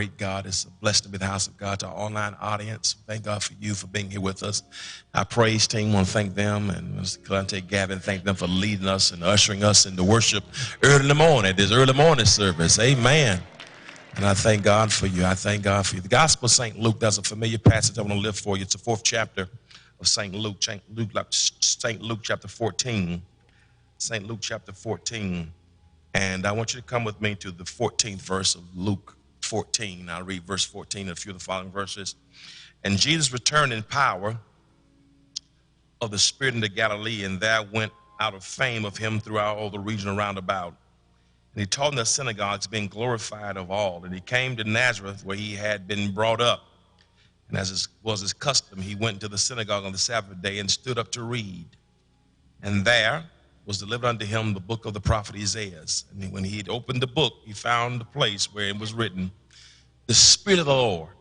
Great God, it's a blessing to be in the house of God. To our online audience, thank God for you for being here with us. Our praise team, want to thank them, and Mr. Clemente, Gavin, thank them for leading us and ushering us into worship early in the morning. This early morning service, amen. And I thank God for you. I thank God for you. The Gospel of St. Luke, that's a familiar passage I want to lift for you. It's the 4th chapter of St. Luke, St. Luke chapter 14. St. Luke chapter 14. And I want you to come with me to the 14th verse of Luke 14. I'll read verse 14 and a few of the following verses. And Jesus returned in power of the Spirit into Galilee, and there went out a fame of him throughout all the region around about. And he taught in the synagogues, being glorified of all. And he came to Nazareth, where he had been brought up. And as was his custom, he went into the synagogue on the Sabbath day and stood up to read. And there was delivered unto him the book of the prophet Isaiah. And when he had opened the book, he found the place where it was written, "The Spirit of the Lord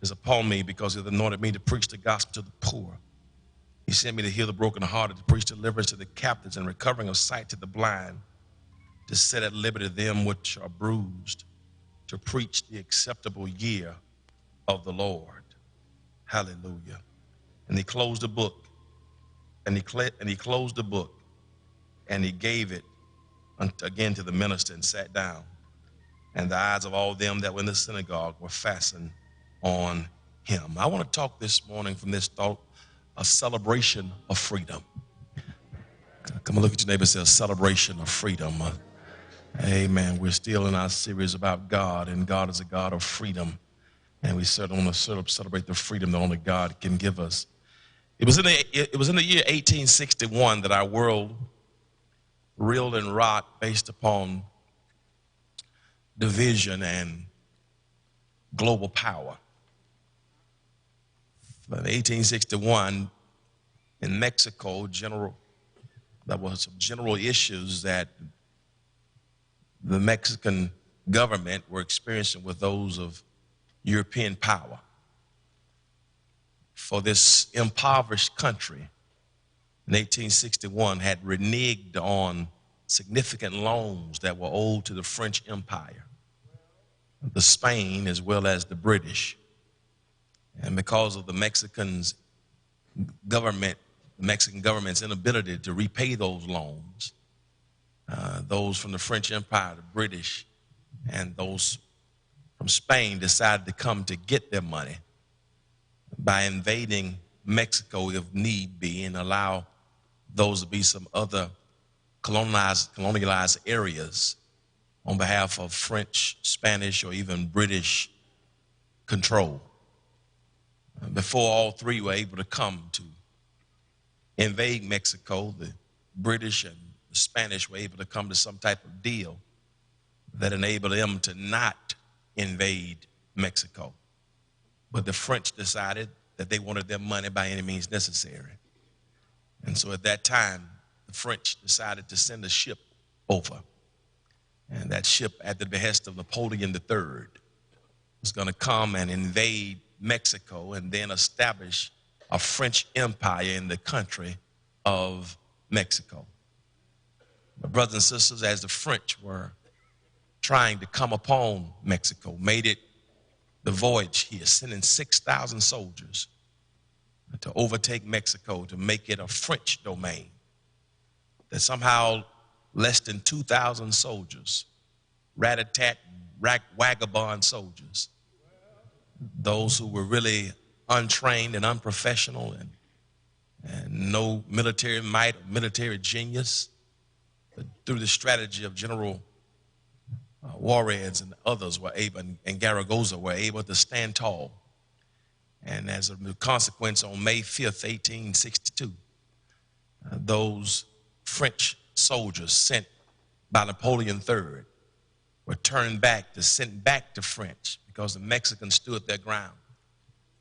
is upon me, because he hath anointed me to preach the gospel to the poor. He sent me to heal the brokenhearted, to preach deliverance to the captives, and recovering of sight to the blind, to set at liberty them which are bruised, to preach the acceptable year of the Lord." Hallelujah. And he closed the book, and he closed the book, and he gave it again to the minister and sat down. And the eyes of all them that were in the synagogue were fastened on him. I want to talk this morning from this thought, a celebration of freedom. Come and look at your neighbor and say, a celebration of freedom. Amen. We're still in our series about God, and God is a God of freedom. And we certainly want to celebrate the freedom that only God can give us. It was in the year 1861 that our world reeled and rocked based upon division and global power. In 1861, in Mexico, there were some general issues that the Mexican government were experiencing with those of European power. For this impoverished country in 1861 had reneged on significant loans that were owed to the French Empire, the Spain, as well as the British. And because of the Mexican government's inability to repay those loans, those from the French Empire, the British, and those from Spain decided to come to get their money by invading Mexico if need be, and allow those to be some other colonialized areas on behalf of French, Spanish, or even British control. Before all three were able to come to invade Mexico, the British and the Spanish were able to come to some type of deal that enabled them to not invade Mexico. But the French decided that they wanted their money by any means necessary. And so at that time, the French decided to send a ship over. And that ship, at the behest of Napoleon III, was going to come and invade Mexico and then establish a French empire in the country of Mexico. My brothers and sisters, as the French were trying to come upon Mexico, made it the voyage here, sending 6,000 soldiers to overtake Mexico, to make it a French domain, that somehow less than 2,000 soldiers, rat-a-tat, vagabond soldiers, those who were really untrained and unprofessional and no military might or military genius, but through the strategy of General Juarez and others were able, and Zaragoza were able to stand tall. And as a consequence, on May 5th, 1862, those French soldiers sent by Napoleon III were turned back, sent back to French, because the Mexicans stood their ground.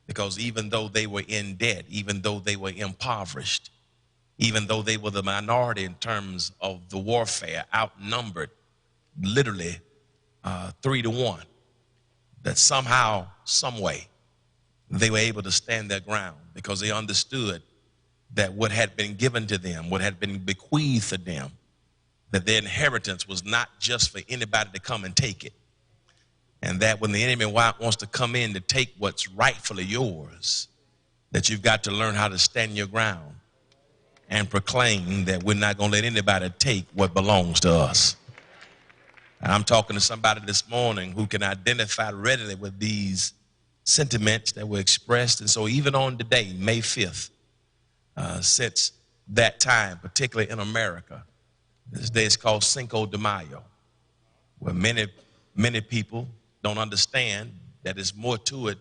Because even though they were in debt, even though they were impoverished, even though they were the minority in terms of the warfare, outnumbered literally 3-1, that somehow, some way, they were able to stand their ground, because they understood that what had been given to them, what had been bequeathed to them, that their inheritance was not just for anybody to come and take it. And that when the enemy wants to come in to take what's rightfully yours, that you've got to learn how to stand your ground and proclaim that we're not going to let anybody take what belongs to us. And I'm talking to somebody this morning who can identify readily with these sentiments that were expressed. And so even on today, May 5th, since that time, particularly in America, this day is called Cinco de Mayo, where many people don't understand that there's more to it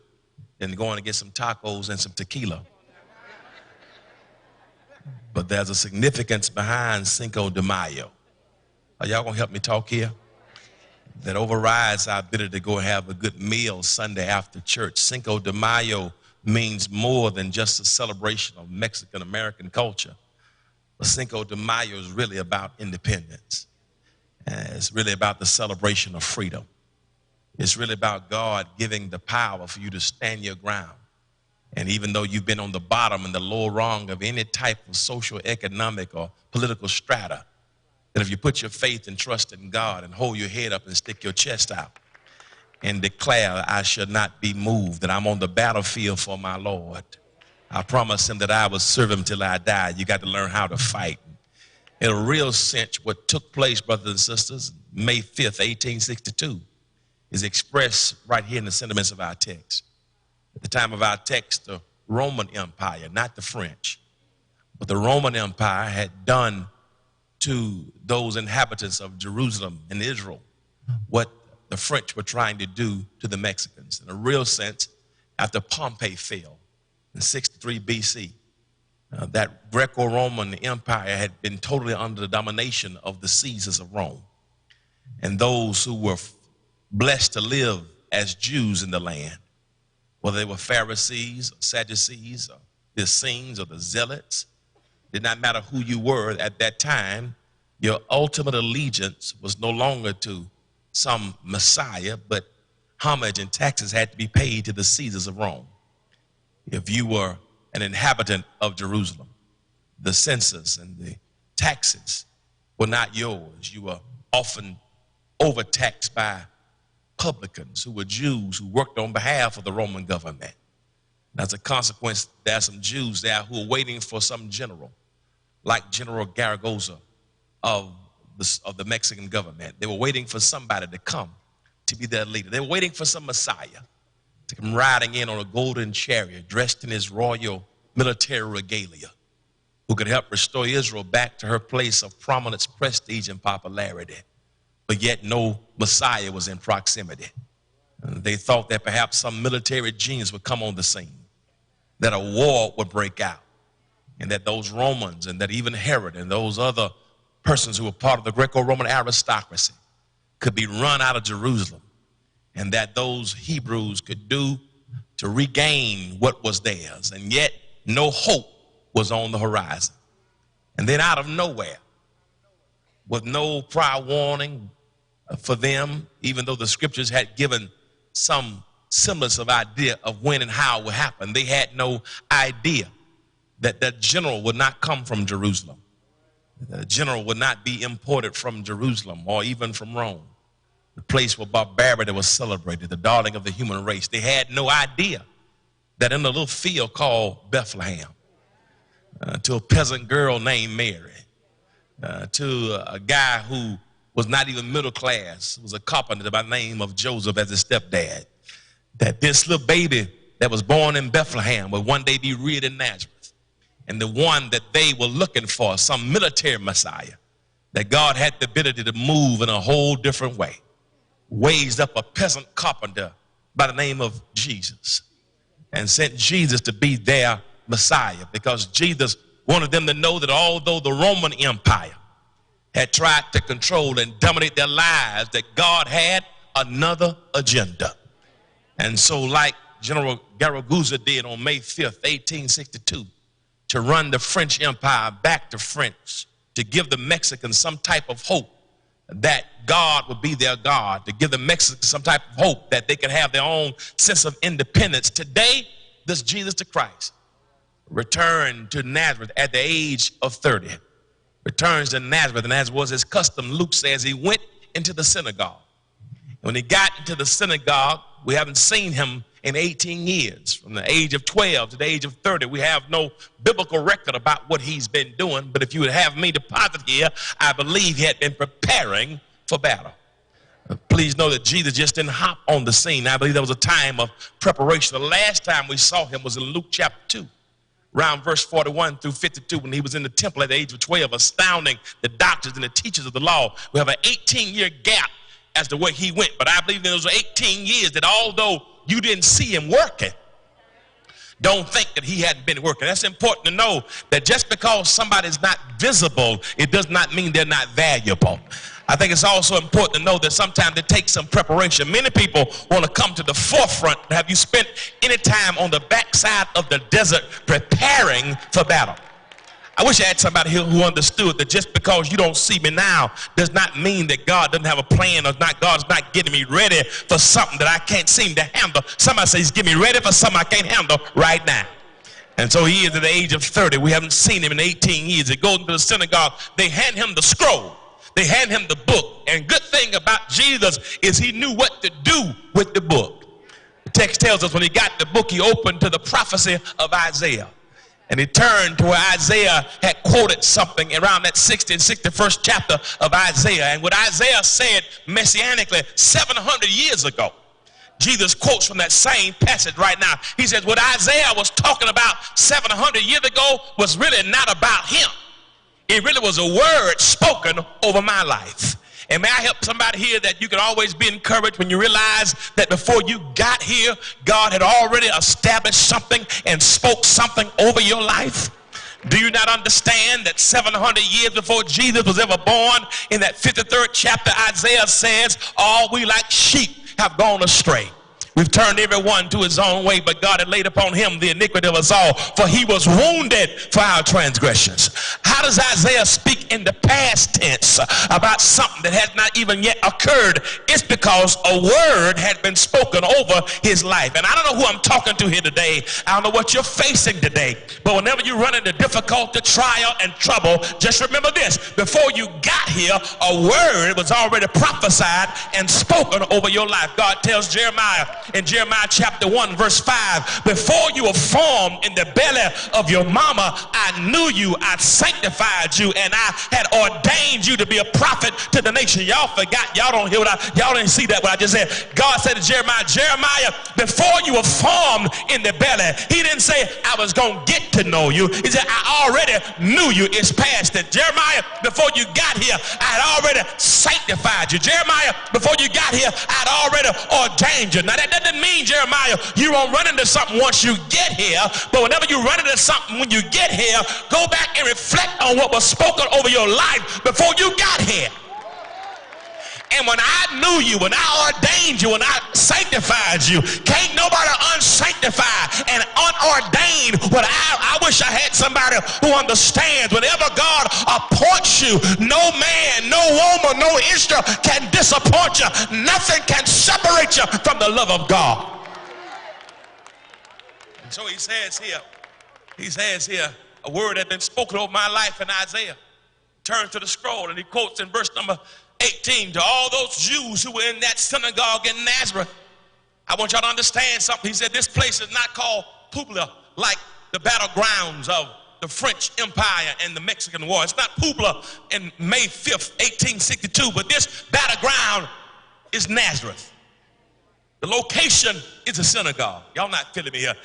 than going to get some tacos and some tequila. But there's a significance behind Cinco de Mayo. Are y'all gonna help me talk here? That overrides our ability to go have a good meal Sunday after church. Cinco de Mayo means more than just a celebration of Mexican-American culture. But Cinco de Mayo is really about independence. It's really about the celebration of freedom. It's really about God giving the power for you to stand your ground. And even though you've been on the bottom and the lower rung of any type of social, economic, or political strata, that if you put your faith and trust in God and hold your head up and stick your chest out and declare, I shall not be moved, that I'm on the battlefield for my Lord. I promise him that I will serve him till I die. You got to learn how to fight. In a real sense, what took place, brothers and sisters, May 5th, 1862, is expressed right here in the sentiments of our text. At the time of our text, the Roman Empire, not the French, but the Roman Empire had done to those inhabitants of Jerusalem and Israel what the French were trying to do to the Mexicans. In a real sense, after Pompey fell in 63 BC, that Greco-Roman Empire had been totally under the domination of the Caesars of Rome. And those who were blessed to live as Jews in the land, whether they were Pharisees, or Sadducees, or the Essenes, or the Zealots, did not matter who you were at that time, your ultimate allegiance was no longer to some Messiah, but homage and taxes had to be paid to the Caesars of Rome. If you were an inhabitant of Jerusalem, the census and the taxes were not yours. You were often overtaxed by publicans who were Jews who worked on behalf of the Roman government. As a consequence, there are some Jews there who are waiting for some general, like General Zaragoza of the Mexican government. They were waiting for somebody to come to be their leader. They were waiting for some Messiah to come riding in on a golden chariot, dressed in his royal military regalia, who could help restore Israel back to her place of prominence, prestige, and popularity. But yet no Messiah was in proximity. They thought that perhaps some military genius would come on the scene, that a war would break out, and that those Romans and that even Herod and those other persons who were part of the Greco-Roman aristocracy could be run out of Jerusalem, and that those Hebrews could do to regain what was theirs. And yet no hope was on the horizon. And then out of nowhere, with no prior warning for them, even though the scriptures had given some semblance of idea of when and how it would happen, they had no idea that that general would not come from Jerusalem. The general would not be imported from Jerusalem or even from Rome, the place where barbarity was celebrated, the darling of the human race. They had no idea that in a little field called Bethlehem, to a peasant girl named Mary, to a guy who was not even middle class, was a carpenter by the name of Joseph as his stepdad, that this little baby that was born in Bethlehem would one day be reared in Nazareth. And the one that they were looking for, some military Messiah, that God had the ability to move in a whole different way, raised up a peasant carpenter by the name of Jesus and sent Jesus to be their Messiah, because Jesus wanted them to know that although the Roman Empire had tried to control and dominate their lives, that God had another agenda. And so like General Zaragoza did on May 5th, 1862, to run the French Empire back to France, to give the Mexicans some type of hope that God would be their God, to give the Mexicans some type of hope that they could have their own sense of independence. Today, this Jesus the Christ returned to Nazareth at the age of 30, returns to Nazareth, and as was his custom, Luke says he went into the synagogue When he got into the synagogue, we haven't seen him in 18 years. From the age of 12 to the age of 30, we have no biblical record about what he's been doing. But if you would have me to posit here, I believe he had been preparing for battle. Please know that Jesus just didn't hop on the scene. I believe there was a time of preparation. The last time we saw him was in Luke chapter 2, around verse 41 through 52, when he was in the temple at the age of 12, astounding the doctors and the teachers of the law. We have an 18-year gap as to where he went. But I believe in those 18 years that although you didn't see him working, don't think that he hadn't been working. That's important to know, that just because somebody's not visible, it does not mean they're not valuable. I think it's also important to know that sometimes it takes some preparation. Many people want to come to the forefront. Have you spent any time on the backside of the desert preparing for battle? I wish I had somebody here who understood that just because you don't see me now does not mean that God doesn't have a plan, or God's not getting me ready for something that I can't seem to handle. Somebody says, get me ready for something I can't handle right now. And so he is at the age of 30. We haven't seen him in 18 years. He goes into the synagogue. They hand him the scroll. They hand him the book. And good thing about Jesus is he knew what to do with the book. The text tells us when he got the book, he opened to the prophecy of Isaiah. And he turned to where Isaiah had quoted something around that 60th and 61st chapter of Isaiah. And what Isaiah said messianically 700 years ago, Jesus quotes from that same passage right now. He says what Isaiah was talking about 700 years ago was really not about him. It really was a word spoken over my life. And may I help somebody here that you can always be encouraged when you realize that before you got here, God had already established something and spoke something over your life? Do you not understand that 700 years before Jesus was ever born, in that 53rd chapter, Isaiah says, all we like sheep have gone astray. We've turned everyone to his own way, but God had laid upon him the iniquity of us all, for he was wounded for our transgressions. How does Isaiah speak in the past tense about something that has not even yet occurred? It's because a word had been spoken over his life. And I don't know who I'm talking to here today. I don't know what you're facing today. But whenever you run into difficulty, trial, and trouble, just remember this. Before you got here, a word was already prophesied and spoken over your life. God tells Jeremiah in Jeremiah chapter 1 verse 5, before you were formed in the belly of your mama, I knew you, I sanctified you, and I had ordained you to be a prophet to the nation. Y'all forgot, y'all don't hear y'all didn't see that what I just said. God said to Jeremiah, before you were formed in the belly, he didn't say I was going to get to know you. He said I already knew you. It's past it. Jeremiah, before you got here, I had already sanctified you. Jeremiah, before you got here, I had already ordained you. Now that doesn't mean, Jeremiah, you won't run into something once you get here, but whenever you run into something when you get here, go back and reflect on what was spoken over your life before you got here. And when I knew you, when I ordained you, when I sanctified you, can't nobody unsanctify and unordain what I wish I had somebody who understands. Whenever God appoints you, no man, no woman, no instrument can disappoint you. Nothing can separate you from the love of God. And so he says here, a word had been spoken over my life in Isaiah. Turn to the scroll, and he quotes in verse number 18, to all those Jews who were in that synagogue in Nazareth, I want y'all to understand something. He said this place is not called Pkwy like the battlegrounds of the French Empire and the Mexican War. It's not Pkwy in May 5th, 1862, but this battleground is Nazareth. The location is a synagogue. Y'all not feeling me here.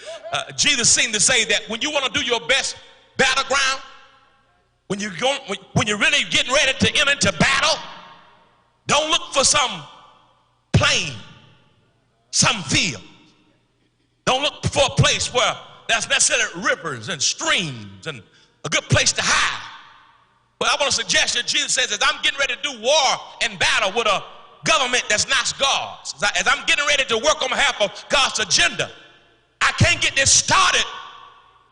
Jesus seemed to say that when you want to do your best battleground, when you're really getting ready to enter into battle, don't look for some plain, some field. Don't look for a place where there's necessarily rivers and streams and a good place to hide. But I want to suggest that Jesus says, as I'm getting ready to do war and battle with a government that's not God's, as I'm getting ready to work on behalf of God's agenda, I can't get this started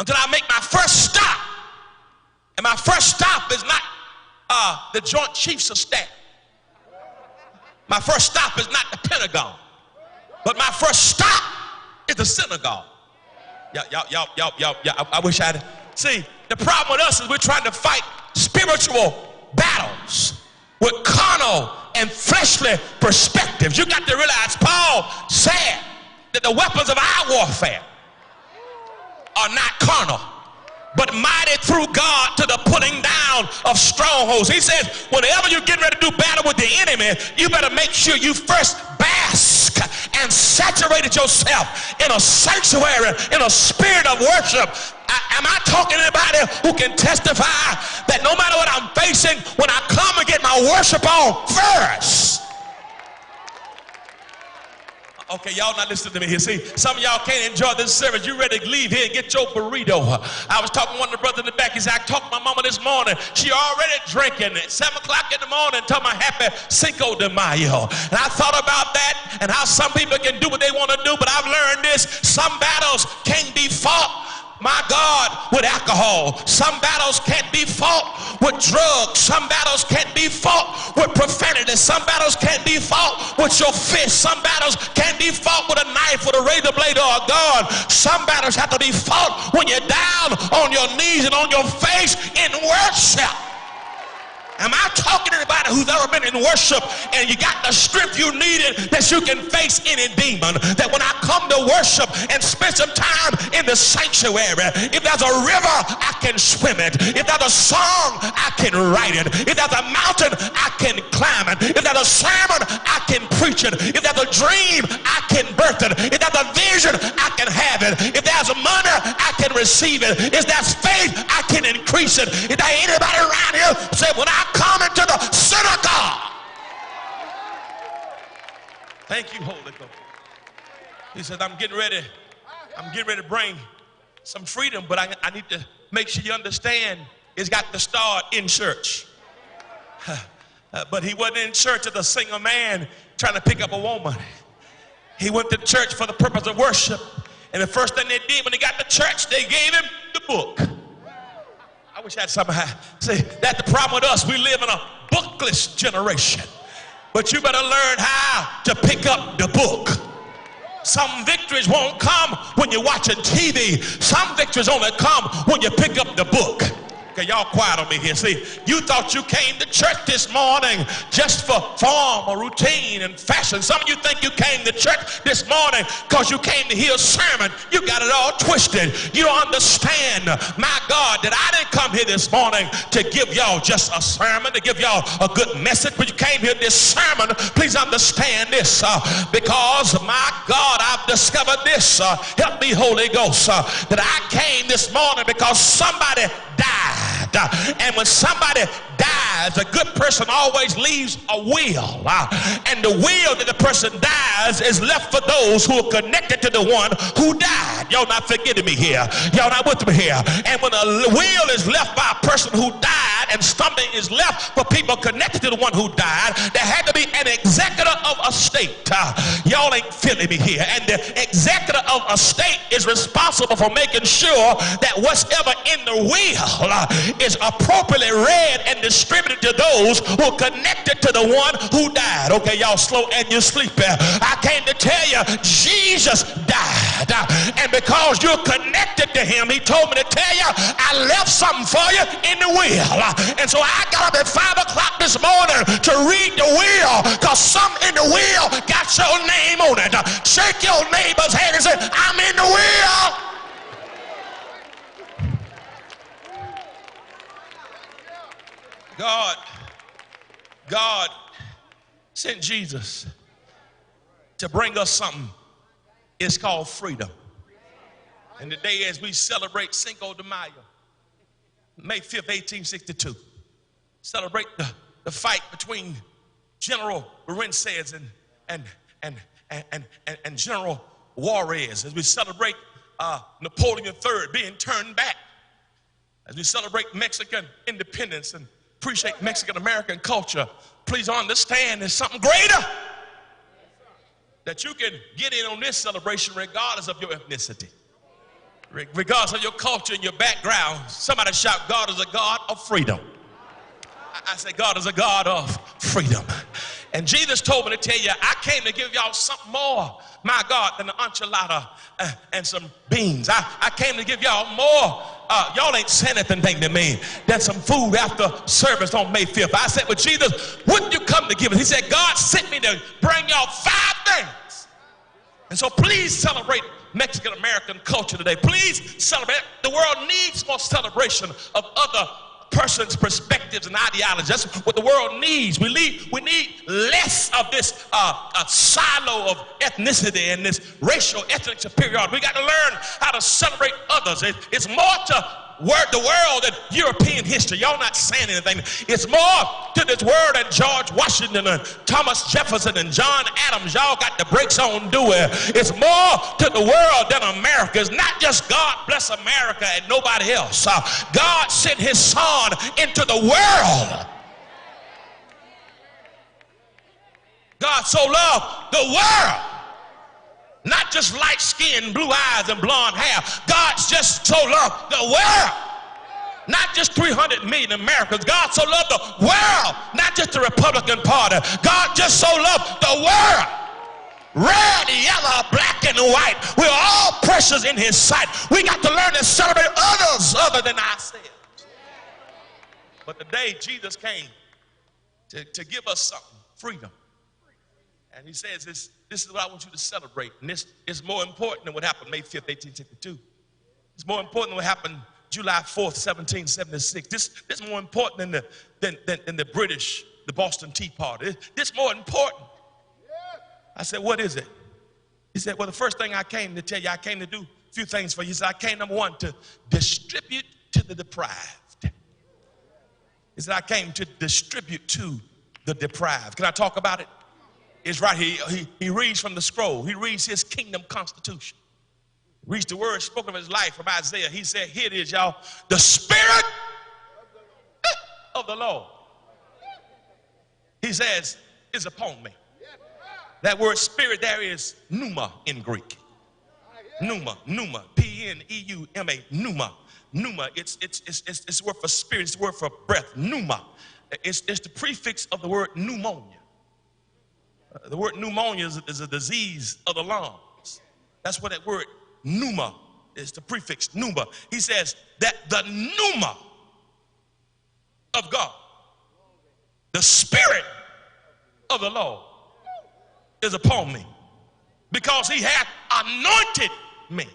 until I make my first stop. And my first stop is not the Joint Chiefs of Staff. My first stop is not the Pentagon, but my first stop is the synagogue. I wish I'd see. The problem with us is we're trying to fight spiritual battles with carnal and fleshly perspectives. You got to realize Paul said that the weapons of our warfare are not carnal, but mighty through God to the pulling down of strongholds. He says, whenever you get ready to do battle with the enemy, you better make sure you first bask and saturate yourself in a sanctuary, in a spirit of worship. Am I talking to anybody who can testify that no matter what I'm facing, when I come and get my worship on first? Okay, y'all not listening to me here. See, some of y'all can't enjoy this service. You ready to leave here and get your burrito. I was talking to one of the brothers in the back. He said, I talked to my mama this morning. She already drinking at 7 o'clock in the morning, talking about happy Cinco de Mayo. And I thought about that and how some people can do what they want to do, but I've learned this. Some battles can't be fought, my God, with alcohol. Some battles can't be fought with drugs. Some battles can't be fought with profanity. Some battles can't be fought with your fist. Some battles can't be fought with a knife, with a razor blade, or a gun. Some battles have to be fought when you're down on your knees and on your face in worship. Am I talking to anybody who's ever been in worship and you got the strength you needed that you can face any demon? That when I come to worship and spend some time in the sanctuary, if there's a river, I can swim it. If there's a song, I can write it. If there's a mountain, I can climb it. If there's a sermon, I can preach it. If there's a dream, I can birth it. If there's a vision, I can have it. If there's money, I can receive it. If there's faith, I can increase it. If there's anybody around here say, when I come into the synagogue. Thank you, Holy Ghost. He said, I'm getting ready to bring some freedom, but I need to make sure you understand it's got to start in church. But he wasn't in church as a single man trying to pick up a woman. He went to church for the purpose of worship. And the first thing they did when they got to church, they gave him the book. I wish I had something. See, that's the problem with us. We live in a bookless generation. But you better learn how to pick up the book. Some victories won't come when you're watching TV. Some victories only come when you pick up the book. Okay, y'all quiet on me here. See, you thought you came to church this morning just for form or routine and fashion. Some of you think you came to church this morning because you came to hear a sermon. You got it all twisted. You don't understand, my God, that I didn't come here this morning to give y'all just a sermon, to give y'all a good message, but you came here this sermon. Please understand this, because, my God, I've discovered this. Help me, Holy Ghost, that I came this morning because somebody died. And when somebody dies, a good person always leaves a will. And the will that the person dies is left for those who are connected to the one who died. Y'all not forgetting me here. Y'all not with me here. And when a will is left by a person who died and something is left for people connected to the one who died, there had to be an executor of a state. Y'all ain't feeling me here. And the executor of a state is responsible for making sure that whatever in the will is appropriately read and distributed to those who are connected to the one who died. Okay, y'all slow and you're sleepy. I came to tell you, Jesus died. And because you're connected to him, he told me to tell you, I left something for you in the will. And so I got up at 5 o'clock this morning to read the will, because something in the will got your name on it. Shake your neighbor's hand and say, I'm in the will. God sent Jesus to bring us something. It's called freedom. And today, as we celebrate Cinco de Mayo, May 5th, 1862, celebrate the fight between General Lorences and General Juarez, as we celebrate Napoleon III being turned back, as we celebrate Mexican independence and appreciate Mexican-American culture. Please understand there's something greater that you can get in on this celebration regardless of your ethnicity, regardless of your culture and your background. Somebody shout, God is a God of freedom. I say God is a God of freedom. And Jesus told me to tell you, I came to give y'all something more, my God, than an enchilada and some beans. I came to give y'all more. Y'all ain't saying anything to me. Than some food after service on May 5th. I said, well, Jesus, what did you come to give us? He said, God sent me to bring y'all 5 things. And so please celebrate Mexican-American culture today. Please celebrate. The world needs more celebration of other person's perspectives and ideologies. That's what the world needs. We need less of this silo of ethnicity and this racial ethnic superiority. We got to learn how to celebrate others. It's more to the world than European history. Y'all not saying anything. It's more to this world than George Washington and Thomas Jefferson and John Adams. Y'all got the brakes on Dewey. It's more to the world than America. It's not just God bless America and nobody else. God sent his son into the world. God so loved the world. Not just light skin, blue eyes, and blonde hair. God's just so loved the world. Not just 300 million Americans. God so loved the world. Not just the Republican Party. God just so loved the world. Red, yellow, black, and white. We're all precious in his sight. We got to learn to celebrate others other than ourselves. But today, Jesus came to give us something, freedom. And he says, this is what I want you to celebrate. And this is more important than what happened May 5th, 1862. It's more important than what happened July 4th, 1776. This is more important than the British, the Boston Tea Party. This is more important. I said, what is it? He said, well, the first thing I came to tell you, I came to do a few things for you. He said, I came, number one, to distribute to the deprived. He said, I came to distribute to the deprived. Can I talk about it? It's right here. He reads from the scroll. He reads his kingdom constitution. Reads the word spoken of his life from Isaiah. He said, here it is, y'all. The Spirit of the Lord, he says, is upon me. That word spirit there is pneuma in Greek. Pneuma, P-N-E-U-M-A, pneuma. Pneuma, it's the word for spirit, it's the word for breath, pneuma. It's the prefix of the word pneumonia. The word pneumonia is a disease of the lungs. That's what that word pneuma is, the prefix pneuma. He says that the pneuma of God, the Spirit of the Lord, is upon me because he hath anointed me.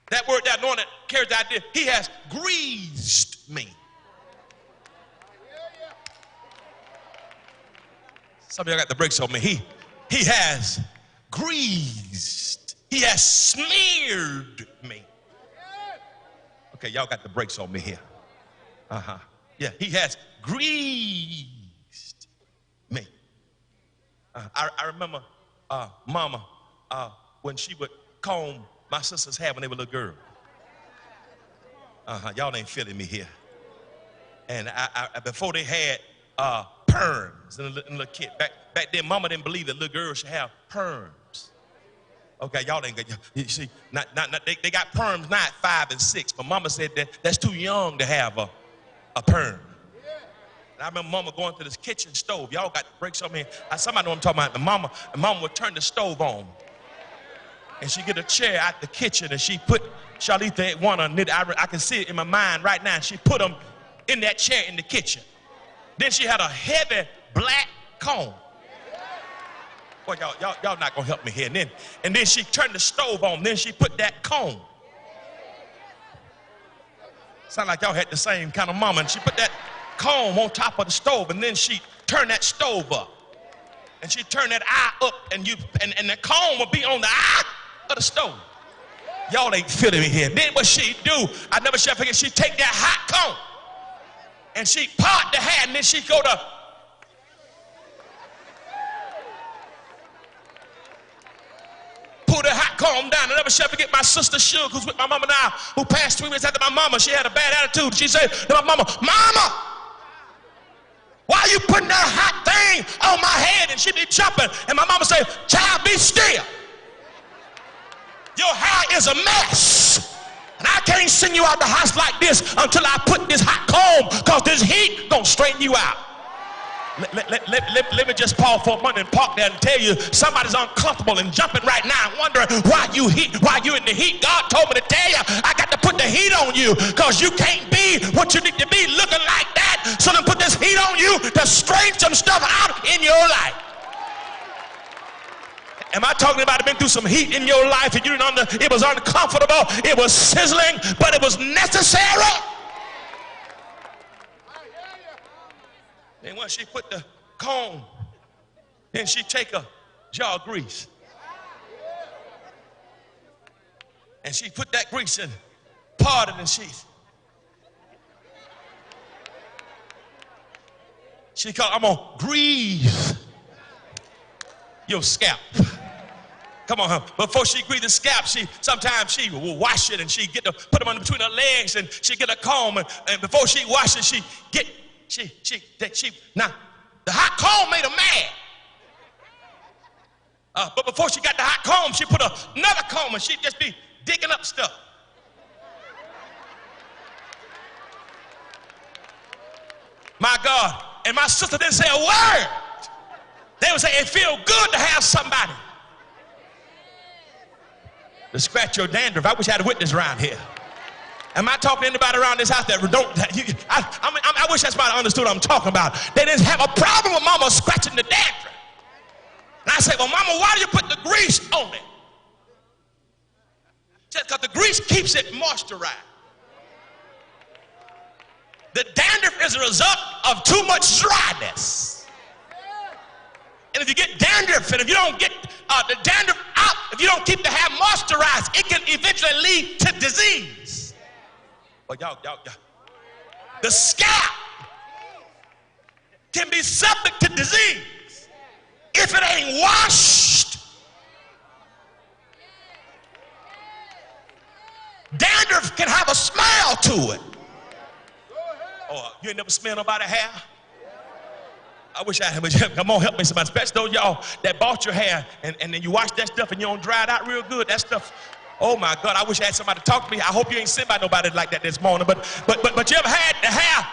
That word, that anointed, carries the idea. He has greased me. Some of y'all got the brakes on me. He has greased. He has smeared me. Okay, y'all got the brakes on me here. Yeah, he has greased me. I remember Mama when she would comb my sister's hair when they were little girls. Y'all ain't feeling me here. And I before they had perms and a little kid. Back then, Mama didn't believe that little girls should have perms. Okay, y'all ain't got, you see, they got perms now at 5 and 6, but Mama said that's too young to have a perm. And I remember Mama going to this kitchen stove. Y'all got the brakes on me. Somebody know what I'm talking about. And Mama would turn the stove on. And she'd get a chair out the kitchen and she put Charlita at one on it. I can see it in my mind right now. She put them in that chair in the kitchen. Then she had a heavy black comb. Boy, y'all not gonna help me here. And then she turned the stove on. Then she put that comb. Sound like y'all had the same kind of mama. And she put that comb on top of the stove. And then she turned that stove up. And she turned that eye up. And the comb would be on the eye of the stove. Y'all ain't feeling me here. Then what she do, I never shall forget, she take that hot comb. And she part the hair, and then she go to pull the hot comb down. I never shall forget my sister Shug, who's with my mama now, who passed 3 weeks after my mama. She had a bad attitude. She said to my mama, "Mama, why are you putting that hot thing on my head?" And she be jumping. And my mama said, "Child, be still. Your hair is a mess. And I can't send you out the house like this until I put this hot comb, because this heat gonna straighten you out." Let me just pause for a moment and park there and tell you somebody's uncomfortable and jumping right now and wondering why you in the heat. God told me to tell you I got to put the heat on you because you can't be what you need to be looking like that. So then put this heat on you to straighten some stuff out in your life. Am I talking about been through some heat in your life and you didn't it was uncomfortable, it was sizzling, but it was necessary? And when she put the comb, then she take a jar of grease. And she put that grease in, parted, and she called, I'm gonna grease your scalp. Come on, huh? Before she grease the scalp, sometimes she will wash it and she put them between her legs and she get a comb and before she wash it, now the hot comb made her mad. But before she got the hot comb, she put another comb and she'd just be digging up stuff. My God, and my sister didn't say a word. They would say it feel good to have somebody to scratch your dandruff. I wish I had a witness around here. Am I talking to anybody around this house that don't? I wish that's somebody understood what I'm talking about. They didn't have a problem with mama scratching the dandruff. And I say, well, mama, why do you put the grease on it? Just because the grease keeps it moisturized. The dandruff is a result of too much dryness. And if you get dandruff and if you don't get the dandruff out, if you don't keep the hair moisturized, it can eventually lead to disease. Well, y'all. The scalp can be subject to disease if it ain't washed. Dandruff can have a smell to it. Oh, you ain't never smelled nobody's hair? I wish I had. Come on, help me somebody. Especially those y'all that bought your hair and then you wash that stuff and you don't dry it out real good. That stuff, oh my God, I wish I had somebody to talk to me. I hope you ain't sent by nobody like that this morning. But you ever had the hair?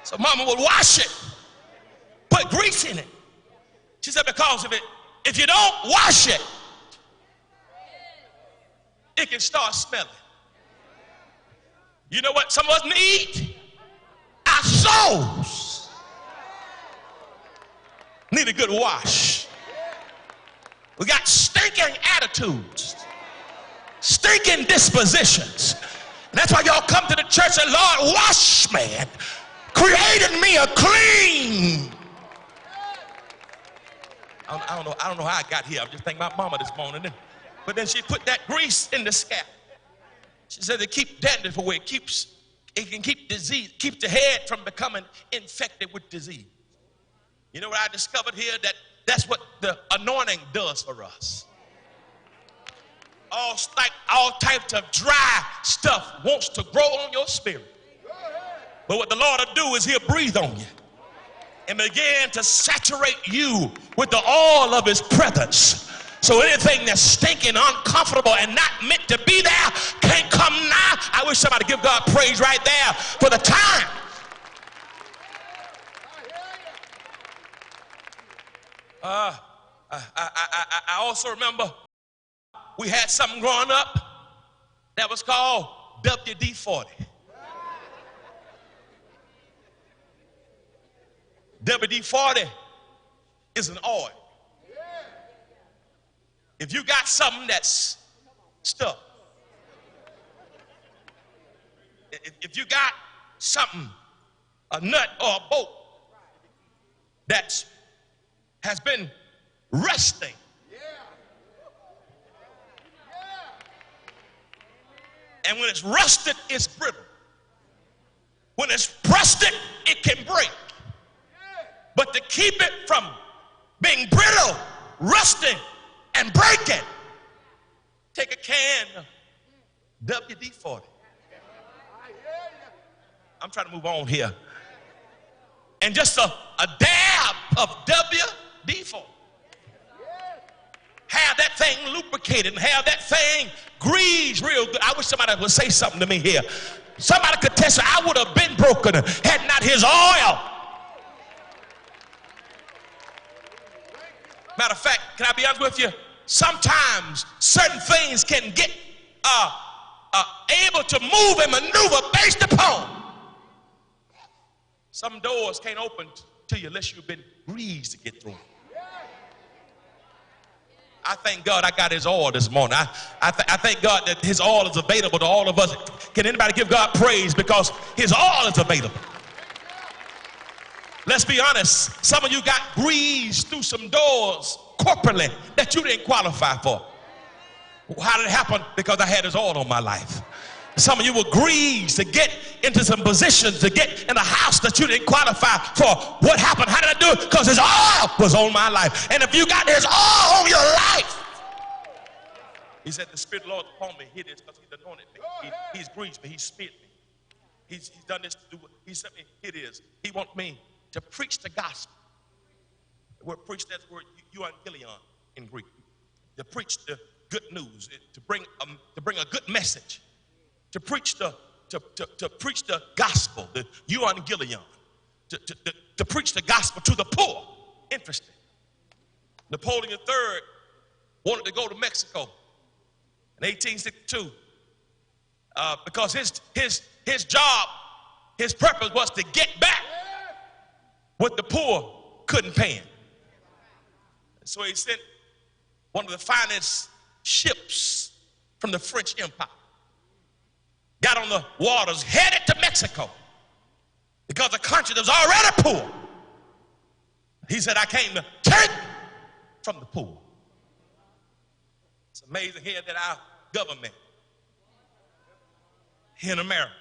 So mama would wash it, put grease in it. She said because if you don't wash it, it can start smelling. You know what some of us need? Our souls need a good wash. We got stinking attitudes, stinking dispositions. And that's why y'all come to the church and Lord, wash me and create in me a clean. I don't know how I got here. I'm just thinking about mama this morning. But then she put that grease in the scalp. She said to keep dandruff away, it can keep disease, keep the head from becoming infected with disease. You know what I discovered here? That's what the anointing does for us. All types of dry stuff wants to grow on your spirit. But what the Lord will do is he'll breathe on you and begin to saturate you with the oil of his presence. So anything that's stinking, uncomfortable, and not meant to be there can't come now. I wish somebody give God praise right there for the time. I also remember we had something growing up that was called WD-40. WD-40 is an oil. If you got something that's stuck, if you got something, a nut or a bolt that has been rusting, and when it's rusted, it's brittle. When it's rusted, it can break. But to keep it from being brittle, rusting, and breaking, take a can of WD-40. I'm trying to move on here. And just a dab of WD-40. Have that thing lubricated and have that thing greased real good. I wish somebody would say something to me here. Somebody could testify, I would have been broken had not his oil. Matter of fact, can I be honest with you? Sometimes certain things can get able to move and maneuver based upon. Some doors can't open to you unless you've been greased to get through. I thank God I got his oil this morning. I thank God that his oil is available to all of us. Can anybody give God praise because his oil is available? Let's be honest. Some of you got greased through some doors corporately that you didn't qualify for. How did it happen? Because I had his oil on my life. Some of you were greased to get into some positions, to get in a house that you didn't qualify for. What happened? How did I do it? Because his oil was on my life. And if you got his oil on your life, he said, the Spirit of the Lord is upon me. Here it is, because he's anointed me. He's greased me. He's speared me. He's done this to do what he sent me. Here it is. He wants me to preach the gospel. The word preach, that's the word euangelion in Greek. To preach the good news, to bring a good message. To preach the gospel, the euangelion, to preach the gospel to the poor. Interesting. Napoleon III wanted to go to Mexico in 1862 because his job, his purpose was to get back what the poor couldn't pay him. So he sent one of the finest ships from the French Empire. Got on the waters, headed to Mexico because the country was already poor. He said, I came to take from the poor. It's amazing here that our government here in America,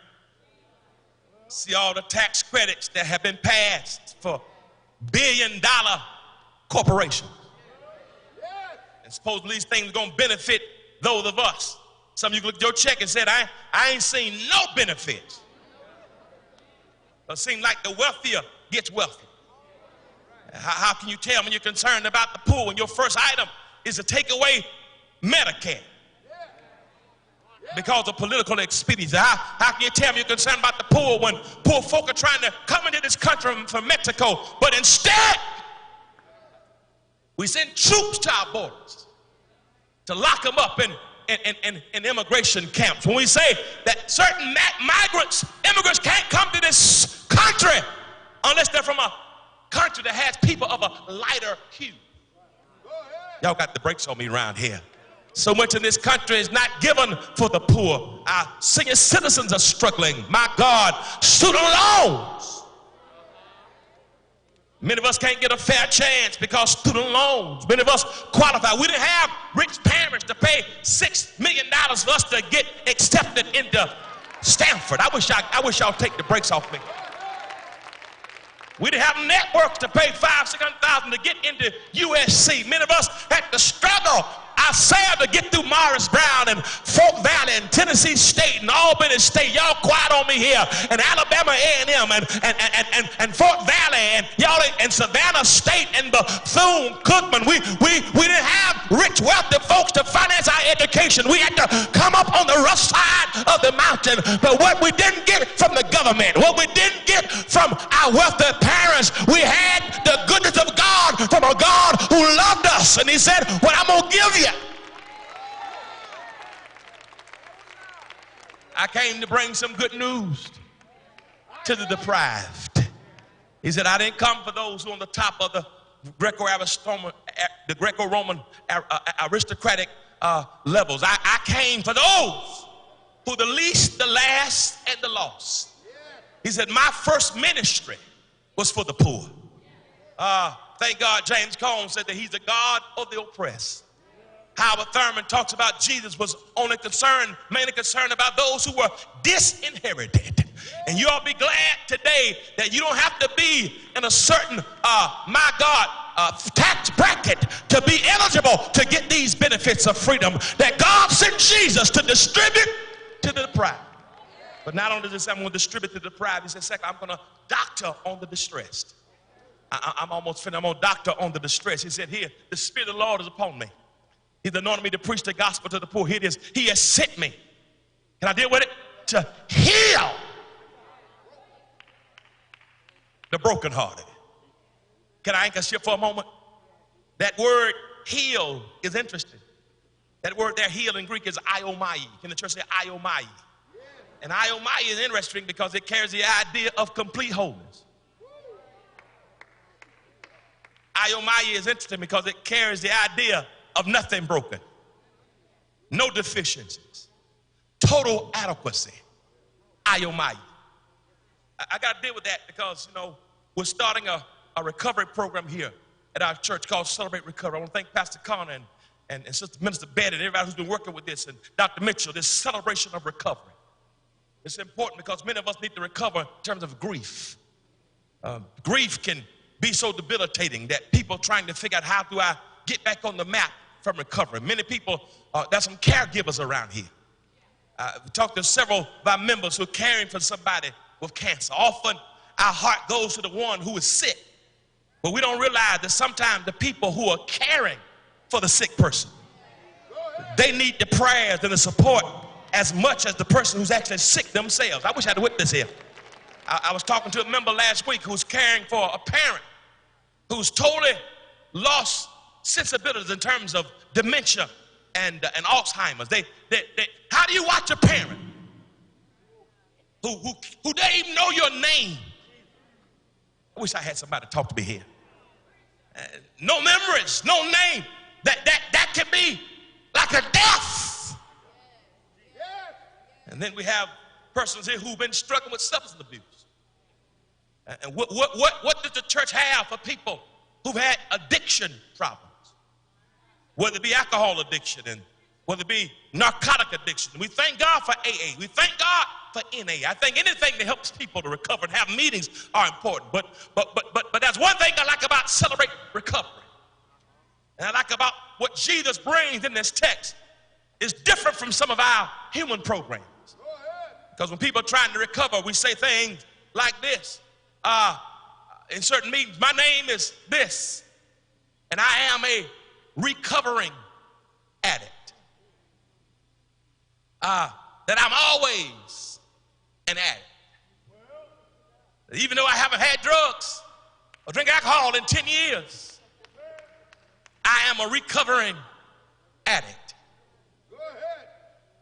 see all the tax credits that have been passed for billion-dollar corporations. And supposedly these things are going to benefit those of us. Some of you looked at your check and said, I ain't seen no benefits. It seems like the wealthier gets wealthier. How can you tell when you're concerned about the poor when your first item is to take away Medicare because of political expediency? How can you tell me you're concerned about the poor when poor folk are trying to come into this country from Mexico, but instead we send troops to our borders to lock them up in immigration camps? When we say that certain immigrants can't come to this country unless they're from a country that has people of a lighter hue. Y'all got the brakes on me around here. So much in this country is not given for the poor. Our senior citizens are struggling. My God, student loans. Many of us can't get a fair chance because student loans. Many of us qualify. We didn't have rich parents to pay $6 million for us to get accepted into Stanford. I wish y'all take the brakes off me. We didn't have networks to pay $500,000-$600,000 to get into USC. Many of us had to struggle ourselves to get through Morris Brown and Folk Valley and Tennessee State and Albany State. Y'all quiet on me here. And Alabama A&M and Fort Valley and y'all and Savannah State and Bethune-Cookman. We didn't have rich, wealthy folks to finance our education. We had to come up on the rough side of the mountain. But what we didn't get from the government, what we didn't get from our wealthy parents, we had the goodness of God from a God who loved us. And he said, what I'm going to give you. I came to bring some good news to the deprived. He said, I didn't come for those who are on the top of the Greco-Roman aristocratic levels. I came for those who are the least, the last, and the lost. He said, my first ministry was for the poor. Thank God James Cone said that he's the God of the oppressed. Howard Thurman talks about Jesus was only mainly concerned about those who were disinherited. And you ought to be glad today that you don't have to be in a certain, tax bracket to be eligible to get these benefits of freedom that God sent Jesus to distribute to the deprived. But not only does he say I'm going to distribute to the deprived, he said, second, I'm going to doctor on the distressed. I'm almost finished. I'm going to doctor on the distressed. He said, here, the Spirit of the Lord is upon me. He's anointed me to preach the gospel to the poor. Here it is. He has sent me. Can I deal with it? To heal heal the brokenhearted. Can I anchor ship for a moment? That word heal is interesting. That word there, heal in Greek, is iomai. Can the church say iomai? And iomai is interesting because it carries the idea of complete wholeness. Iomai is interesting because it carries the idea of nothing broken, no deficiencies, total adequacy. Iomai. I got to deal with that because, we're starting a recovery program here at our church called Celebrate Recovery. I want to thank Pastor Connor and Sister Minister Betty and everybody who's been working with this, and Dr. Mitchell, this celebration of recovery. It's important because many of us need to recover in terms of grief. Grief can be so debilitating that people are trying to figure out how do I get back on the map from recovery. Many people, there's some caregivers around here. We talked to several of our members who are caring for somebody with cancer. Often our heart goes to the one who is sick, but we don't realize that sometimes the people who are caring for the sick person, they need the prayers and the support as much as the person who's actually sick themselves. I wish I had a witness here. I was talking to a member last week who's caring for a parent who's totally lost sensibilities in terms of dementia and Alzheimer's. How do you watch a parent who doesn't even know your name? I wish I had somebody to talk to me here. No memories, no name. That can be like a death. And then we have persons here who've been struggling with substance abuse. And what does the church have for people who've had addiction problems? Whether it be alcohol addiction and whether it be narcotic addiction. We thank God for AA. We thank God for NA. I think anything that helps people to recover and have meetings are important. But there's one thing I like about Celebrate Recovery. And I like about what Jesus brings in this text is different from some of our human programs. Because when people are trying to recover, we say things like this. In certain meetings, my name is this, and I am a recovering addict. That I'm always an addict. Even though I haven't had drugs or drink alcohol in 10 years, I am a recovering addict.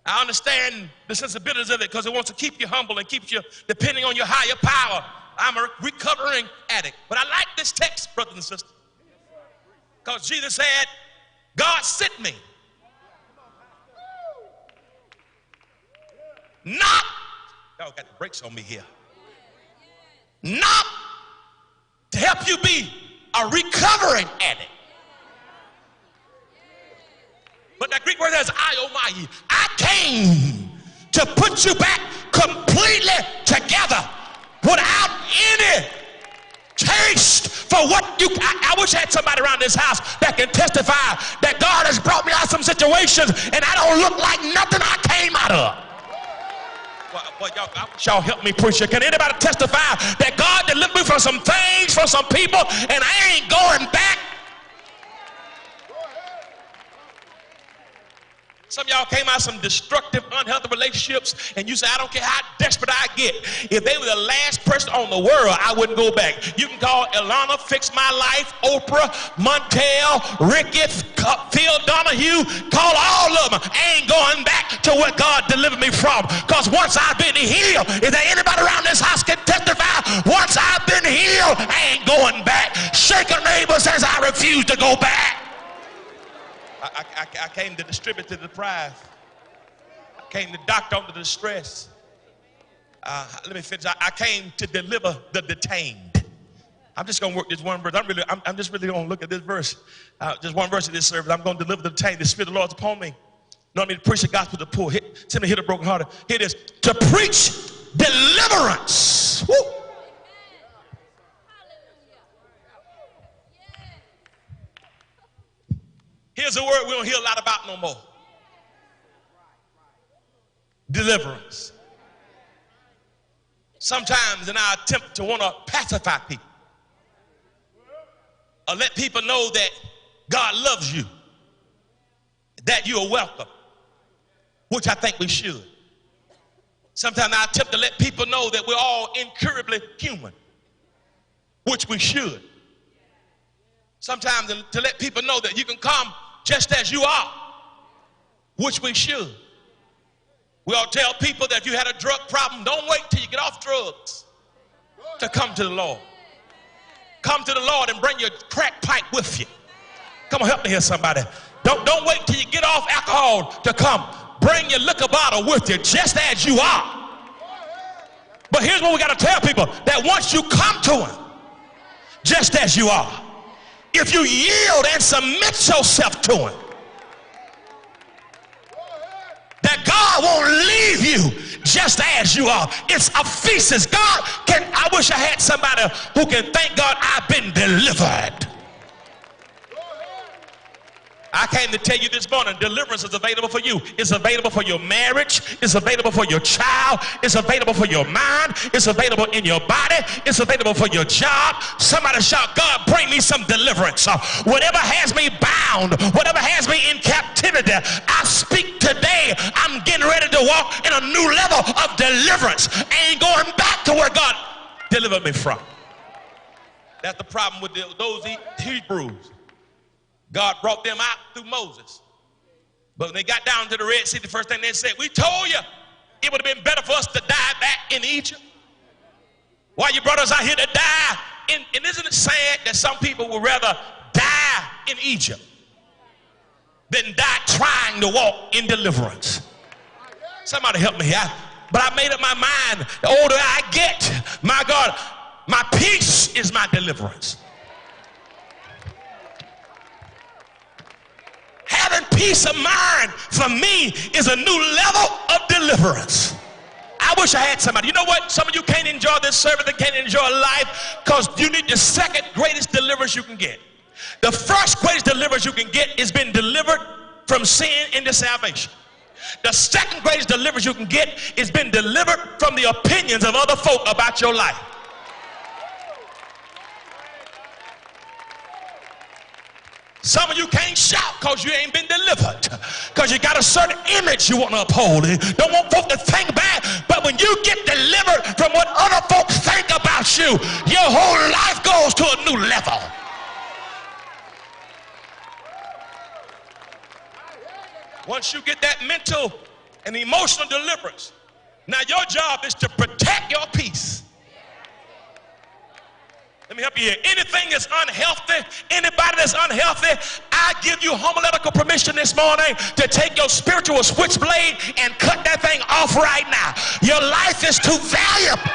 I understand the sensibilities of it because it wants to keep you humble and keeps you depending on your higher power. I'm a recovering addict. But I like this text, brothers and sisters, because Jesus said, God sent me not, y'all got the brakes on me here, not to help you be a recovering addict. But that Greek word is iomai. I came to put you back completely together without any taste for what you. I wish I had somebody around this house that can testify that God has brought me out of some situations and I don't look like nothing I came out of. Well, y'all help me preach it. Can anybody testify that God delivered me from some things, from some people, and I ain't going back? Some of y'all came out of some destructive, unhealthy relationships, and you say, I don't care how desperate I get. If they were the last person on the world, I wouldn't go back. You can call Ilana, Fix My Life, Oprah, Montel, Ricky, Phil Donahue, call all of them. I ain't going back to what God delivered me from. Because once I've been healed, is there anybody around this house can testify? Once I've been healed, I ain't going back. Shake a neighbor, says I refuse to go back. I came to distribute to the deprived. I came to doctor on the distress. Let me finish. I came to deliver the detained. I'm just going to work this one verse. I'm just really going to look at this verse. Just one verse of this service. I'm going to deliver the detained. The Spirit of the Lord is upon me. Not me to preach the gospel to the poor. Send me to hit the brokenhearted. Here it is. To preach deliverance. Woo. Here's a word we don't hear a lot about no more. Deliverance. Sometimes in our attempt to want to pacify people or let people know that God loves you, that you are welcome, which I think we should. Sometimes I attempt to let people know that we're all incurably human, which we should. Sometimes to let people know that you can come just as you are, which we should. We all tell people that if you had a drug problem, don't wait till you get off drugs to come to the Lord. Come to the Lord and bring your crack pipe with you. Come on, help me here, somebody. Don't wait till you get off alcohol to come. Bring your liquor bottle with you just as you are. But here's what we got to tell people, that once you come to him just as you are, if you yield and submit yourself to him, that God won't leave you just as you are. It's a feast. I wish I had somebody who can thank God I've been delivered. I came to tell you this morning, deliverance is available for you. It's available for your marriage. It's available for your child. It's available for your mind. It's available in your body. It's available for your job. Somebody shout, God, bring me some deliverance. Whatever has me bound, whatever has me in captivity, I speak today. I'm getting ready to walk in a new level of deliverance. I ain't going back to where God delivered me from. That's the problem with those Hebrews. God brought them out through Moses. But when they got down to the Red Sea, the first thing they said, we told you it would have been better for us to die back in Egypt. Why you brought us out here to die? And isn't it sad that some people would rather die in Egypt than die trying to walk in deliverance? Somebody help me here. But I made up my mind, the older I get, my God, my peace is my deliverance. Having peace of mind for me is a new level of deliverance. I wish I had somebody. You know what? Some of you can't enjoy this service and can't enjoy life because you need the second greatest deliverance you can get. The first greatest deliverance you can get is being delivered from sin into salvation. The second greatest deliverance you can get is being delivered from the opinions of other folk about your life. Some of you can't shout because you ain't been delivered, because you got a certain image you want to uphold. You don't want folk to think bad, but when you get delivered from what other folks think about you, your whole life goes to a new level. Once you get that mental and emotional deliverance, now your job is to protect your peace. Let me help you here. Anything that's unhealthy, anybody that's unhealthy, I give you homiletical permission this morning to take your spiritual switchblade and cut that thing off right now. Your life is too valuable.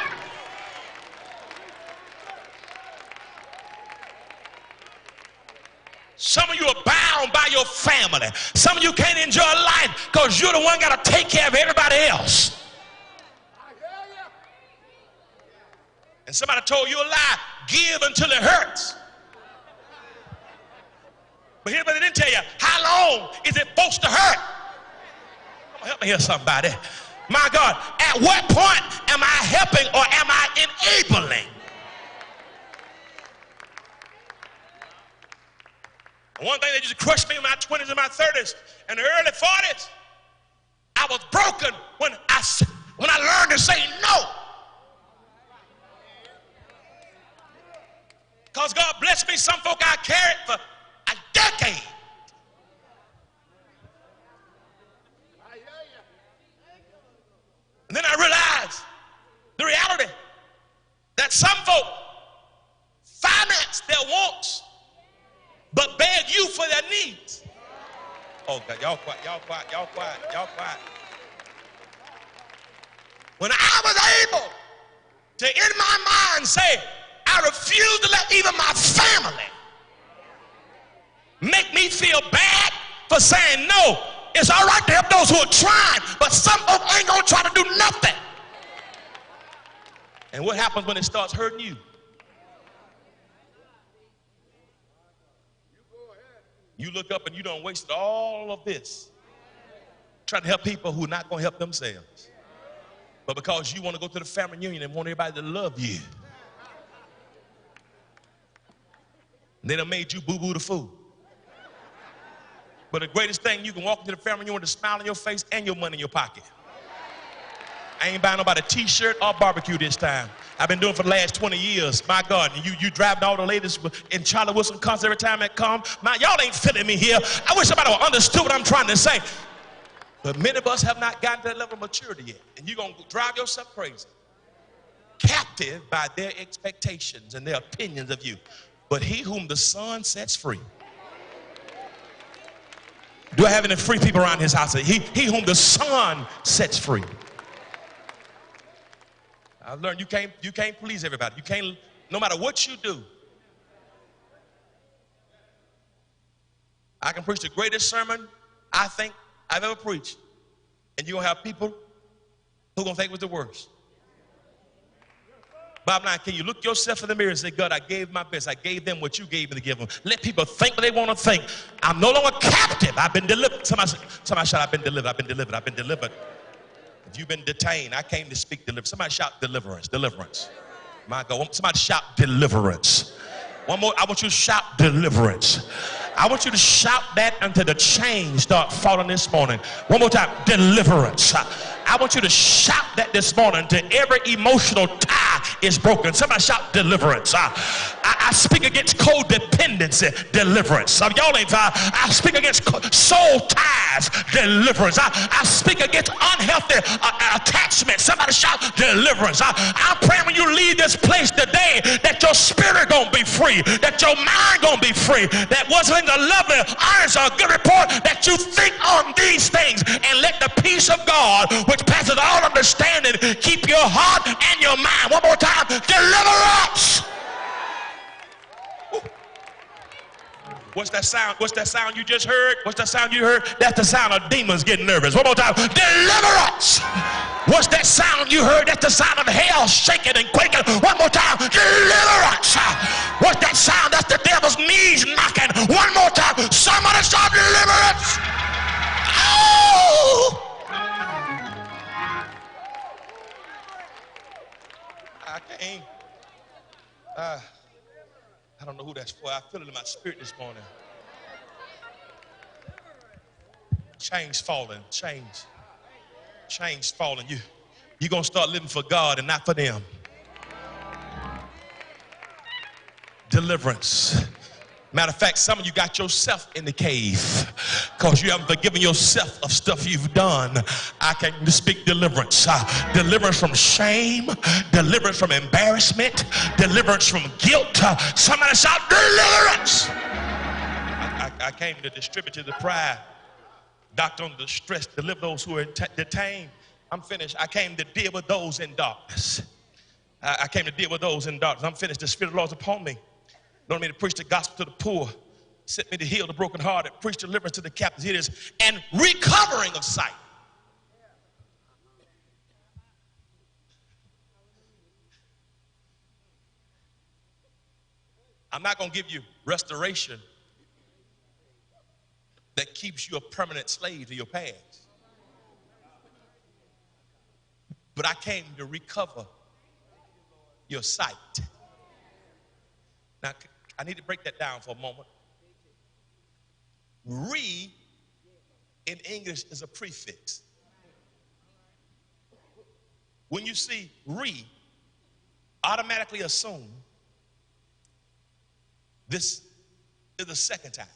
Some of you are bound by your family. Some of you can't enjoy life because you're the one got to take care of everybody else. And somebody told you a lie. Give until it hurts. But here's what they didn't tell you. How long is it supposed to hurt? Come on, help me here, somebody. My God, at what point am I helping or am I enabling? One thing that used to crush me in my 20s and my 30s and the early 40s, I was broken when I learned to say no. Because God blessed me, some folk I carried for a decade. And then I realized the reality that some folk finance their wants but beg you for their needs. Oh God, y'all quiet, y'all quiet, y'all quiet, y'all quiet. When I was able to, in my mind, say, I refuse to let even my family make me feel bad for saying no. It's all right to help those who are trying, but some folk ain't gonna try to do nothing. And what happens when it starts hurting you? You look up and you done wasted all of this trying to help people who are not gonna help themselves. But because you want to go to the family reunion and want everybody to love you, they done made you boo-boo the fool. But the greatest thing, you can walk into the family reunion with a smile on your face and your money in your pocket. I ain't buying nobody a t-shirt or barbecue this time. I've been doing it for the last 20 years. My God, you driving all the ladies in Charlie Wilson concert every time that come. Y'all ain't feeling me here. I wish somebody would understood what I'm trying to say. But many of us have not gotten to that level of maturity yet. And you're going to drive yourself crazy. Captive by their expectations and their opinions of you. But he whom the Son sets free. Do I have any free people around his house? He whom the Son sets free. I've learned you can't please everybody. You can't, no matter what you do. I can preach the greatest sermon I think I've ever preached. And you're going to have people who are going to think it was the worst. Bottom line, can you look yourself in the mirror and say, God, I gave my best. I gave them what you gave me to give them. Let people think what they want to think. I'm no longer captive. I've been delivered. Somebody shout, I've been delivered. I've been delivered. I've been delivered. If you've been detained, I came to speak deliverance. Somebody shout deliverance. Deliverance. My God. Somebody shout deliverance. One more. I want you to shout deliverance. I want you to shout that until the chains start falling this morning. One more time. Deliverance. I want you to shout that this morning until every emotional tie is broken. Somebody shout deliverance. I speak against codependency, deliverance. Some of y'all ain't tired. I speak against soul ties, deliverance. I speak against unhealthy attachment. Somebody shout deliverance. I'm praying when you leave this place today that your spirit gonna be free, that your mind gonna be free, that what's in the lovely, honest, or good report, that you think on these things and let the peace of God, which passes all understanding, keep your heart and your mind. One more time, deliverance. What's that sound? What's that sound you just heard? What's that sound you heard? That's the sound of demons getting nervous. One more time, deliverance. What's that sound you heard? That's the sound of hell shaking and quaking. One more time, deliverance. What's that sound? That's the devil's knees knocking. One more time, somebody shout deliverance. Oh! I can't. I don't know who that's for. I feel it in my spirit this morning. Chains falling. Chains falling. You're going to start living for God and not for them. Deliverance. Matter of fact, some of you got yourself in the cave because you haven't forgiven yourself of stuff you've done. I came to speak deliverance. Deliverance from shame, deliverance from embarrassment, deliverance from guilt. Somebody shout deliverance. I came to distribute to the pride, doctor on the distress, deliver those who are detained. I'm finished. I came to deal with those in darkness. I came to deal with those in darkness. I'm finished. The Spirit of the Lord is upon me. Lord, me to preach the gospel to the poor, sent me to heal the brokenhearted, preach deliverance to the captives, it is, and recovering of sight. I'm not going to give you restoration that keeps you a permanent slave to your past. But I came to recover your sight. Now, I need to break that down for a moment. Re in English is a prefix. When you see re, automatically assume this is the second time.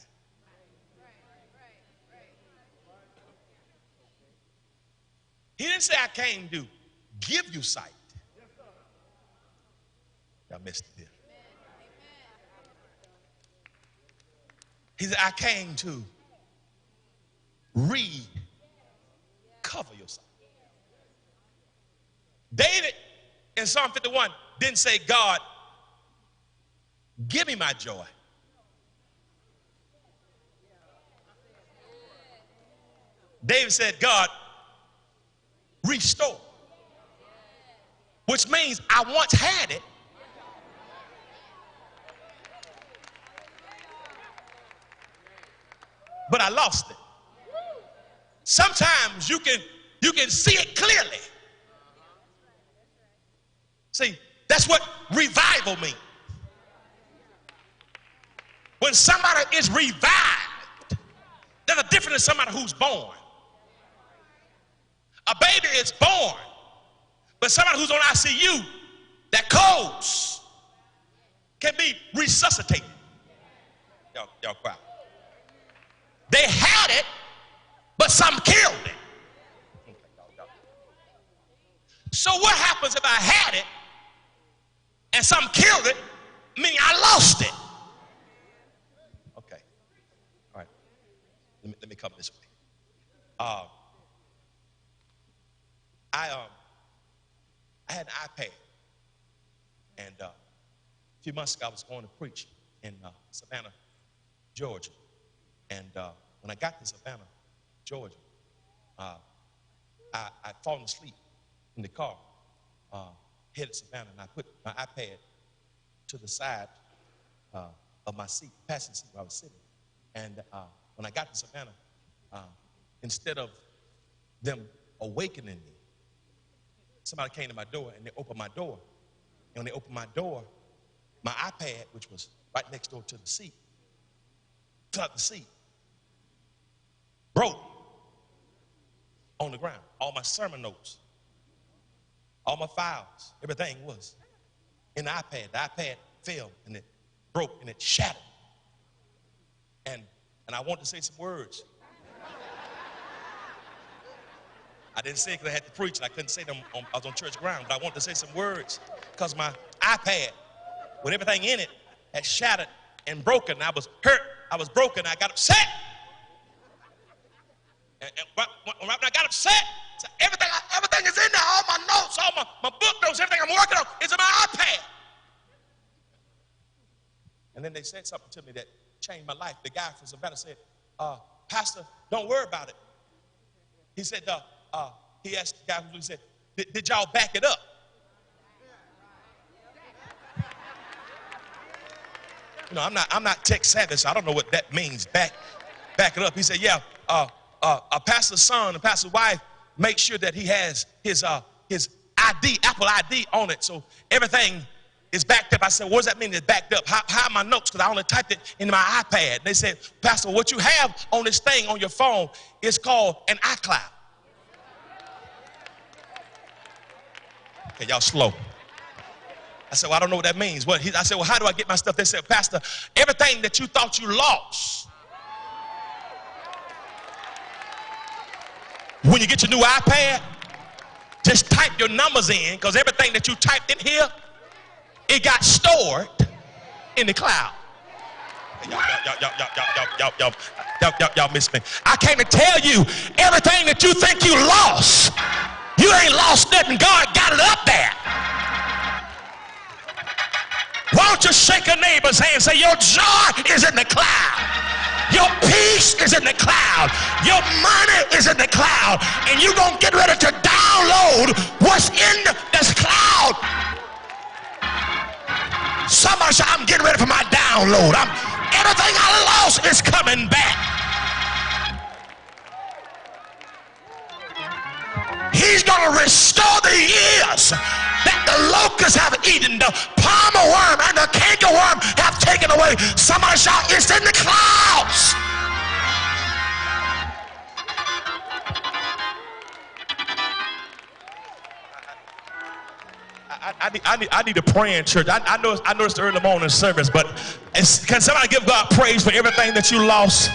He didn't say I came to give you sight. Y'all missed it here. He said, I came to recover your sight. David in Psalm 51 didn't say, God, give me my joy. David said, God, restore. Which means I once had it, but I lost it. Sometimes you can see it clearly. See, that's what revival means. When somebody is revived, there's a difference in somebody who's born. A baby is born, But somebody who's on ICU, that codes can be resuscitated. Y'all quiet. They had it, but some killed it. So what happens if I had it and some killed it, meaning I lost it? Okay. All right. Let me come this way. I had an iPad, and a few months ago I was going to preach in Savannah, Georgia. And when I got to Savannah, Georgia, I'd fallen asleep in the car, headed to Savannah, and I put my iPad to the side of my seat, passenger seat where I was sitting. And when I got to Savannah, instead of them awakening me, somebody came to my door and they opened my door. And when they opened my door, my iPad, which was right next door to the seat, cut the seat, broke on the ground. All my sermon notes, all my files, everything was in the iPad. The iPad fell and it broke and it shattered. And I wanted to say some words. I didn't say it because I had to preach and I couldn't say them. I was on church ground, but I wanted to say some words because my iPad, with everything in it, had shattered and broken. I was hurt. I was broken. I got upset. And when I got upset, so everything is in there. All my notes, all my book notes, everything I'm working on is in my iPad. And then they said something to me that changed my life. The guy from Savannah said, Pastor, don't worry about it. He said, he asked the guy who said, did y'all back it up? You know, I'm not tech savvy, so I don't know what that means. Back it up. He said, yeah, a pastor's son and pastor's wife make sure that he has his ID, Apple ID on it, so everything is backed up. I said, what does that mean it's backed up? How are my notes? Because I only typed it into my iPad. They said, Pastor, what you have on this thing on your phone is called an iCloud. Okay, y'all slow. I said, well, I don't know what that means. I said, well, how do I get my stuff? They said, Pastor, everything that you thought you lost, when you get your new iPad, just type your numbers in, because everything that you typed in here, it got stored in the cloud. Y'all miss me. I came to tell you, everything that you think you lost, you ain't lost nothing. God got it up there. Why don't you shake a neighbor's hand and say, your joy is in the cloud. Your peace is in the cloud. Your money is in the cloud. And you're going to get ready to download what's in this cloud. Somebody say, I'm getting ready for my download. Everything I lost is coming back. He's going to restore the years that the locusts have eaten, the palmer worm and the cankerworm have taken away. Somebody shout, it's in the clouds. I need a praying church. I know it's the early morning service, but can somebody give God praise for everything that you lost?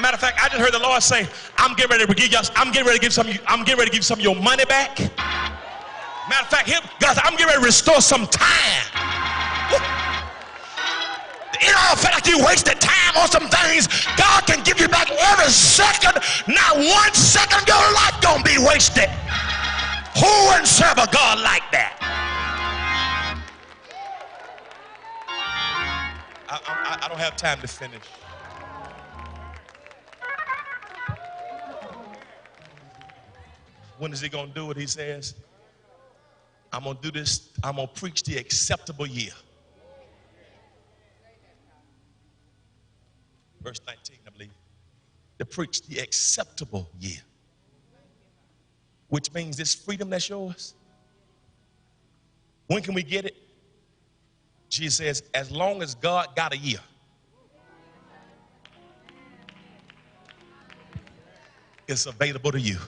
Matter of fact, I just heard the Lord say, I'm getting ready to give some of your money back. Matter of fact, God, I'm getting ready to restore some time. It all felt like you wasted time on some things. God can give you back every second. Not 1 second of your life gonna be wasted. Who wouldn't serve a God like that? I don't have time to finish. When is he gonna do it? He says, I'm gonna do this. I'm gonna preach the acceptable year. Verse 19, I believe. To preach the acceptable year. Which means this freedom that's yours. When can we get it? Jesus says, as long as God got a year. is available to you.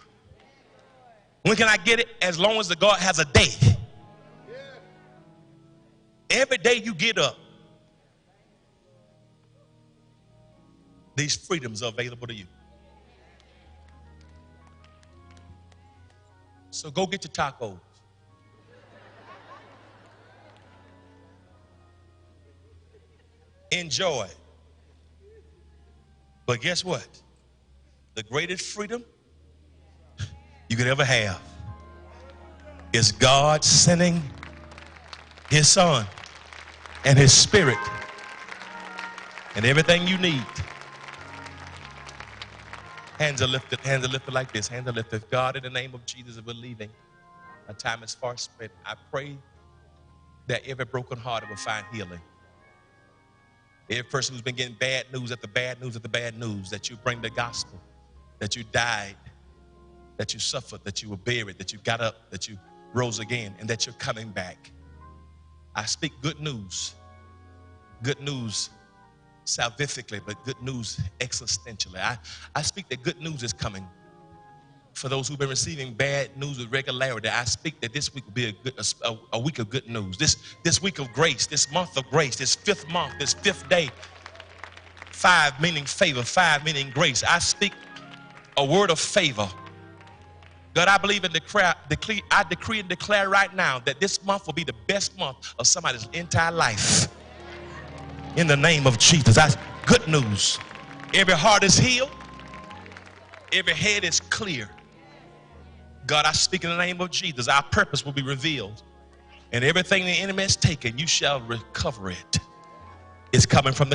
When can I get it? As long as the God has a day. Every day you get up, these freedoms are available to you. So go get your tacos. Enjoy. But guess what? The greatest freedom you could ever have is God sending his son and his spirit and everything you need. Hands are lifted like this. Hands are lifted. God, in the name of Jesus, we're leaving. Our time is far spent. I pray that every broken heart will find healing. Every person who's been getting bad news after bad news after bad news, that you bring the gospel, that you died, that you suffered, that you were buried, that you got up, that you rose again, and that you're coming back. I speak good news salvifically, but good news existentially. I speak that good news is coming. For those who've been receiving bad news with regularity, I speak that this week will be a week of good news. This week of grace, this month of grace, this fifth month, this fifth day. 5 meaning favor, 5 meaning grace. I speak a word of favor. God, I believe and I decree and declare right now that this month will be the best month of somebody's entire life. In the name of Jesus, that's good news. Every heart is healed. Every head is clear. God, I speak in the name of Jesus. Our purpose will be revealed. And everything the enemy has taken, you shall recover it. It's coming from the